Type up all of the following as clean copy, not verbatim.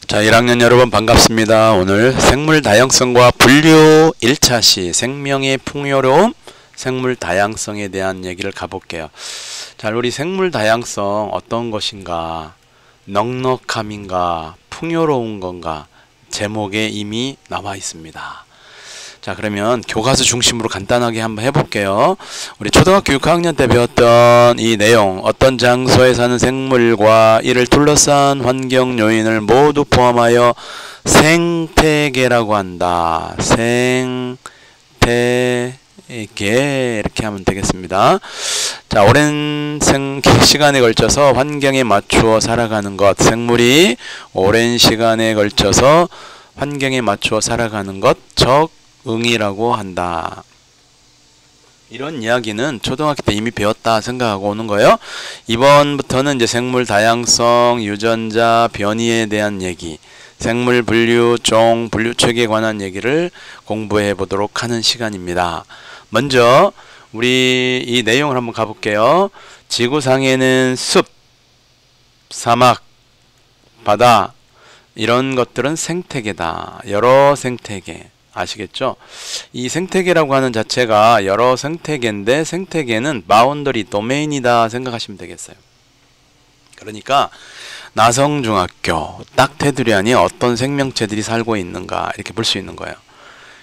자, 1학년 여러분 반갑습니다. 오늘 생물 다양성과 분류 1차 시 생명의 풍요로움, 생물 다양성에 대한 얘기를 가볼게요. 자, 우리 생물 다양성 어떤 것인가, 넉넉함인가, 풍요로운 건가, 제목에 이미 나와 있습니다. 자, 그러면 교과서 중심으로 간단하게 한번 해볼게요. 우리 초등학교 6학년 때 배웠던 이 내용, 어떤 장소에 사는 생물과 이를 둘러싼 환경 요인을 모두 포함하여 생태계라고 한다. 생태계 이렇게 하면 되겠습니다. 자, 오랜 시간에 걸쳐서 환경에 맞추어 살아가는 것, 생물이 오랜 시간에 걸쳐서 환경에 맞추어 살아가는 것, 적응이라고 한다. 이런 이야기는 초등학교 때 이미 배웠다 생각하고 오는 거예요. 이번부터는 이제 생물 다양성, 유전자, 변이에 대한 얘기, 생물 분류, 종, 분류책에 관한 얘기를 공부해 보도록 하는 시간입니다. 먼저 우리 이 내용을 한번 가볼게요. 지구상에는 숲, 사막, 바다 이런 것들은 생태계다. 여러 생태계. 아시겠죠? 이 생태계라고 하는 자체가 여러 생태계인데, 생태계는 바운더리, 도메인이다 생각하시면 되겠어요. 그러니까 나성중학교 딱 테두리 안에 어떤 생명체들이 살고 있는가 이렇게 볼 수 있는 거예요.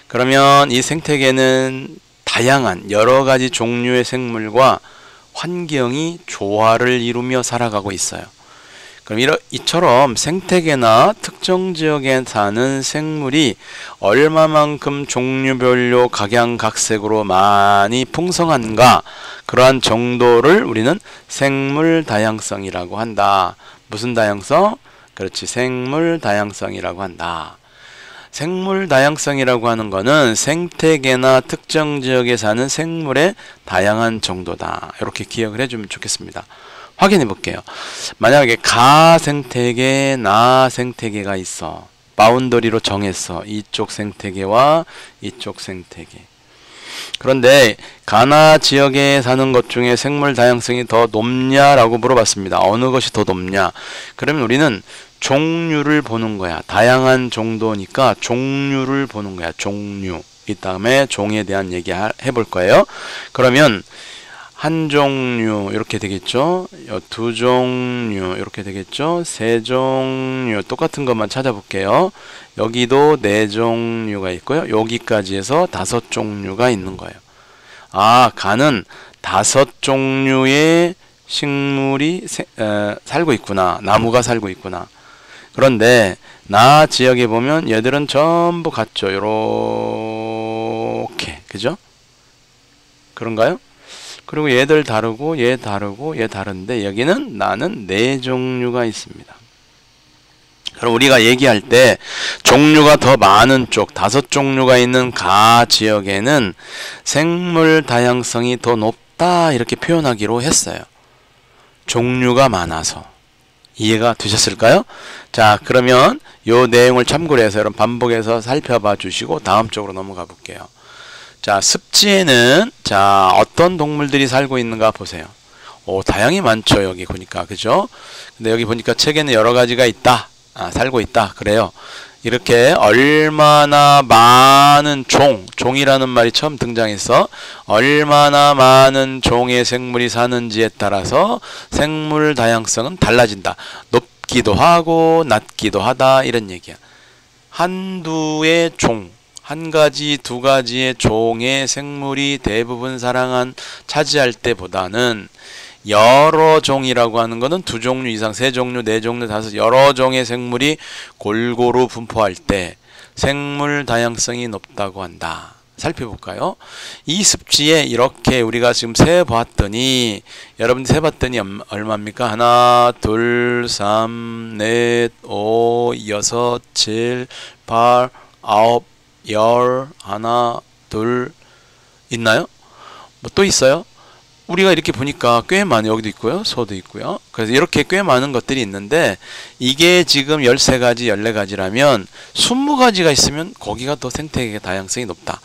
그러면 이 생태계는 다양한 여러 가지 종류의 생물과 환경이 조화를 이루며 살아가고 있어요. 그럼 이처럼 생태계나 특정 지역에 사는 생물이 얼마만큼 종류별로 각양각색으로 많이 풍성한가, 그러한 정도를 우리는 생물 다양성이라고 한다. 무슨 다양성? 그렇지, 생물 다양성이라고 한다. 생물 다양성이라고 하는 것은 생태계나 특정 지역에 사는 생물의 다양한 정도다. 이렇게 기억을 해주면 좋겠습니다. 확인해 볼게요. 만약에 가 생태계, 나 생태계가 있어. 바운더리로 정했어. 이쪽 생태계와 이쪽 생태계. 그런데 가나 지역에 사는 것 중에 생물 다양성이 더 높냐라고 물어봤습니다. 어느 것이 더 높냐? 그러면 우리는 종류를 보는 거야. 다양한 정도니까 종류를 보는 거야. 종류. 이 다음에 종에 대한 얘기 해볼 거예요. 그러면 한 종류 이렇게 되겠죠. 두 종류 이렇게 되겠죠. 세 종류 똑같은 것만 찾아볼게요. 여기도 네 종류가 있고요. 여기까지 해서 5종류가 있는 거예요. 아, 가는 5종류의 식물이 살고 있구나. 나무가 살고 있구나. 그런데 나 지역에 보면 얘들은 전부 같죠. 요렇게. 그죠? 그런가요? 그리고 얘들 다르고 얘 다르고 얘 다른데 여기는 나는 4종류가 있습니다. 그럼 우리가 얘기할 때 종류가 더 많은 쪽 5종류가 있는 가 지역에는 생물 다양성이 더 높다 이렇게 표현하기로 했어요. 종류가 많아서. 이해가 되셨을까요? 자, 그러면 요 내용을 참고로 해서 여러분 반복해서 살펴봐 주시고 다음 쪽으로 넘어가 볼게요. 자, 습지에는 자 어떤 동물들이 살고 있는가 보세요. 오, 다양히 많죠. 여기 보니까. 그죠? 근데 여기 보니까 책에는 여러 가지가 있다. 살고 있다. 그래요. 이렇게 얼마나 많은 종이라는 말이 처음 등장해서 얼마나 많은 종의 생물이 사는지에 따라서 생물 다양성은 달라진다. 높기도 하고 낮기도 하다 이런 얘기야. 한두의 종, 한 가지, 두 가지의 종의 생물이 대부분 차지할 때보다는 여러 종이라고 하는 것은 2종류 이상, 3종류, 4종류, 5, 여러 종의 생물이 골고루 분포할 때 생물 다양성이 높다고 한다. 살펴볼까요? 이 습지에 이렇게 우리가 지금 세봤더니, 여러분들 세봤더니 얼마입니까? 하나, 둘, 3, 넷, 5, 6, 7, 8, 9, 10, 하나, 둘 있나요? 뭐 또 있어요? 우리가 이렇게 보니까 꽤 많아요. 여기도 있고요. 소도 있고요. 그래서 이렇게 꽤 많은 것들이 있는데 이게 지금 13가지, 14가지라면 20가지가 있으면 거기가 더 생태계 다양성이 높다.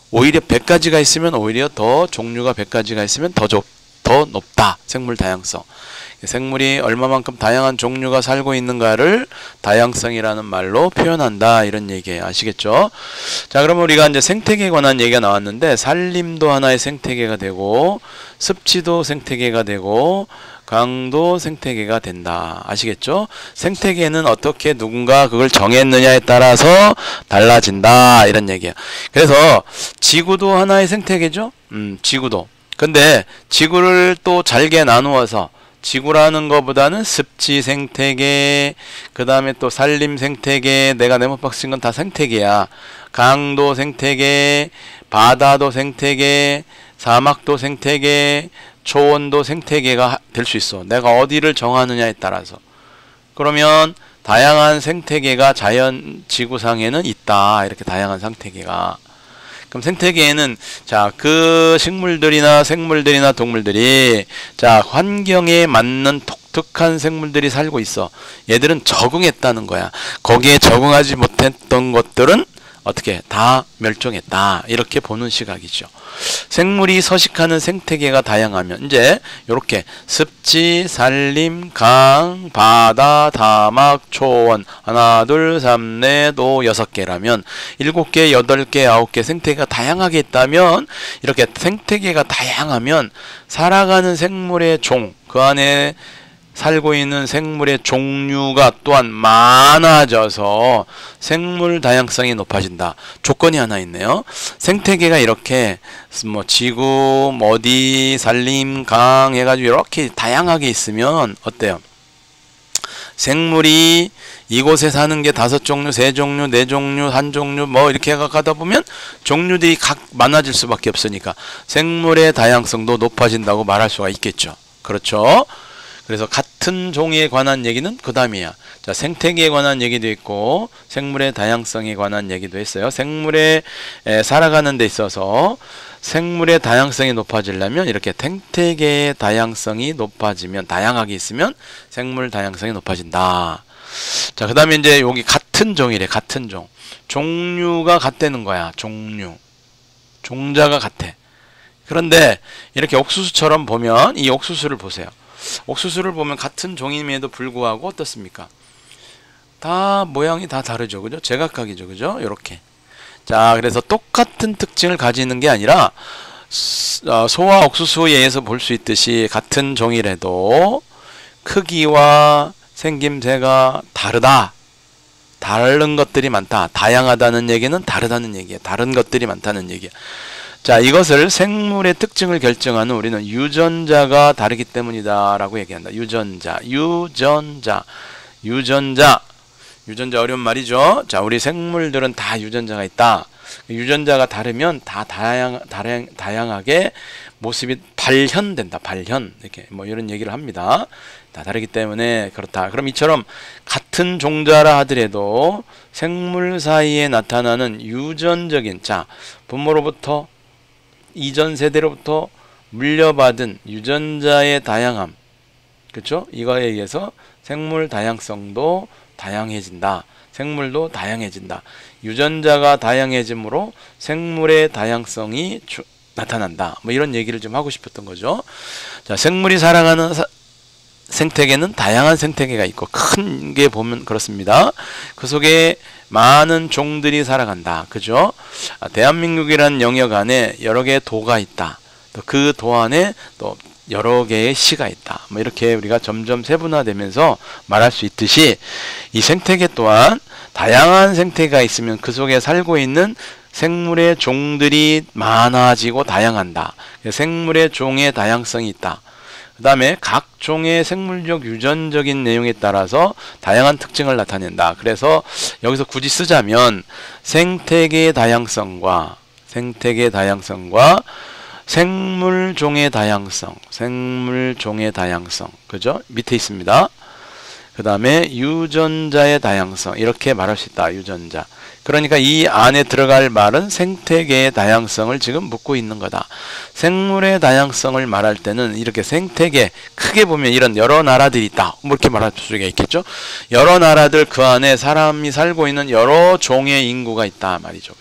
오히려 100가지가 있으면 오히려 더 종류가 100가지가 있으면 더 높다. 생물 다양성. 생물이 얼마만큼 다양한 종류가 살고 있는가를 다양성이라는 말로 표현한다, 이런 얘기예요. 아시겠죠? 자, 그러면 우리가 이제 생태계에 관한 얘기가 나왔는데, 산림도 하나의 생태계가 되고 습지도 생태계가 되고 강도 생태계가 된다. 아시겠죠? 생태계는 어떻게 누군가 그걸 정했느냐에 따라서 달라진다, 이런 얘기야. 그래서 지구도 하나의 생태계죠. 지구도. 근데 지구를 또 잘게 나누어서 지구라는 것보다는 습지 생태계, 그 다음에 또 산림 생태계, 내가 네모박 쓴 건 다 생태계야. 강도 생태계, 바다도 생태계, 사막도 생태계, 초원도 생태계가 될 수 있어. 내가 어디를 정하느냐에 따라서. 그러면 다양한 생태계가 자연 지구상에는 있다. 이렇게 다양한 생태계가. 그럼 생태계에는 자, 그 식물들이나 생물들이나 동물들이 자, 환경에 맞는 독특한 생물들이 살고 있어. 얘들은 적응했다는 거야. 거기에 적응하지 못했던 것들은 어떻게 다 멸종했다, 이렇게 보는 시각이죠. 생물이 서식하는 생태계가 다양하면 이제 이렇게 습지, 산림, 강, 바다, 사막, 초원 하나, 둘, 삼, 넷, 오, 6개라면 7개, 8개, 9개 생태계가 다양하게 있다면, 이렇게 생태계가 다양하면 살아가는 생물의 종, 그 안에 살고 있는 생물의 종류가 또한 많아져서 생물 다양성이 높아진다. 조건이 하나 있네요. 생태계가 이렇게 뭐 지구, 어디, 산림, 강 해가지고 이렇게 다양하게 있으면 어때요? 생물이 이곳에 사는 게 5종류, 3종류, 4종류, 1종류 뭐 이렇게 가다 보면 종류들이 각 많아질 수밖에 없으니까 생물의 다양성도 높아진다고 말할 수가 있겠죠. 그렇죠? 그래서 같은 종에 관한 얘기는 그 다음이야. 자, 생태계에 관한 얘기도 있고 생물의 다양성에 관한 얘기도 했어요. 생물에 살아가는 데 있어서 생물의 다양성이 높아지려면 이렇게 생태계의 다양성이 높아지면, 다양하게 있으면 생물 다양성이 높아진다. 자, 그 다음에 이제 여기 같은 종이래. 같은 종. 종류가 같다는 거야. 종류. 종자가 같아. 그런데 이렇게 옥수수처럼 보면, 이 옥수수를 보세요. 옥수수를 보면 같은 종임에도 불구하고 어떻습니까? 다 모양이 다 다르죠. 그죠? 제각각이죠. 그죠? 요렇게. 자, 그래서 똑같은 특징을 가지는 게 아니라 소와 옥수수에 의해서 볼 수 있듯이 같은 종이라도 크기와 생김새가 다르다. 다른 것들이 많다. 다양하다는 얘기는 다르다는 얘기야. 다른 것들이 많다는 얘기야. 자, 이것을 생물의 특징을 결정하는 우리는 유전자가 다르기 때문이다 라고 얘기한다. 유전자. 유전자 어려운 말이죠. 자, 우리 생물들은 다 유전자가 있다. 유전자가 다르면 다 다양하게 모습이 발현된다. 발현. 이렇게 뭐 이런 얘기를 합니다. 다 다르기 때문에 그렇다. 그럼 이처럼 같은 종자라 하더라도 생물 사이에 나타나는 유전적인, 자, 부모로부터 이전 세대로부터 물려받은 유전자의 다양함, 그렇죠? 이거에 의해서 생물 다양성도 다양해진다. 생물도 다양해진다. 유전자가 다양해짐으로 생물의 다양성이 나타난다. 뭐 이런 얘기를 좀 하고 싶었던 거죠. 자, 생물이 살아가는 생태계는 다양한 생태계가 있고, 큰 게 보면 그렇습니다. 그 속에 많은 종들이 살아간다. 그죠? 대한민국이라는 영역 안에 여러 개의 도가 있다. 또 그 도 안에 또 여러 개의 시가 있다. 뭐 이렇게 우리가 점점 세분화되면서 말할 수 있듯이, 이 생태계 또한 다양한 생태계가 있으면 그 속에 살고 있는 생물의 종들이 많아지고 다양한다. 생물의 종의 다양성이 있다. 그 다음에 각 종의 생물적 유전적인 내용에 따라서 다양한 특징을 나타낸다. 그래서 여기서 굳이 쓰자면 생태계의 다양성과 생물종의 다양성, 그죠? 밑에 있습니다. 그 다음에 유전자의 다양성, 이렇게 말할 수 있다. 유전자. 그러니까 이 안에 들어갈 말은 생태계의 다양성을 지금 묻고 있는 거다. 생물의 다양성을 말할 때는 이렇게 생태계, 크게 보면 이런 여러 나라들이 있다. 뭐 이렇게 말할 수가 있겠죠. 여러 나라들, 그 안에 사람이 살고 있는 여러 종의 인구가 있다 말이죠.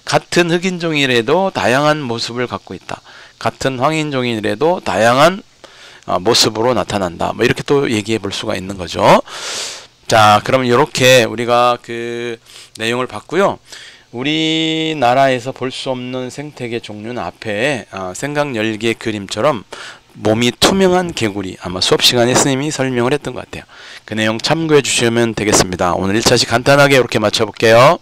같은 흑인종이라도 다양한 모습을 갖고 있다. 같은 황인종이라도 다양한 모습으로 나타난다. 뭐 이렇게 또 얘기해 볼 수가 있는 거죠. 자, 그러면 이렇게 우리가 그 내용을 봤고요. 우리나라에서 볼 수 없는 생태계 종류는 앞에 생각열기의 그림처럼 몸이 투명한 개구리, 아마 수업 시간에 스님이 설명을 했던 것 같아요. 그 내용 참고해 주시면 되겠습니다. 오늘 1차시 간단하게 이렇게 맞춰볼게요.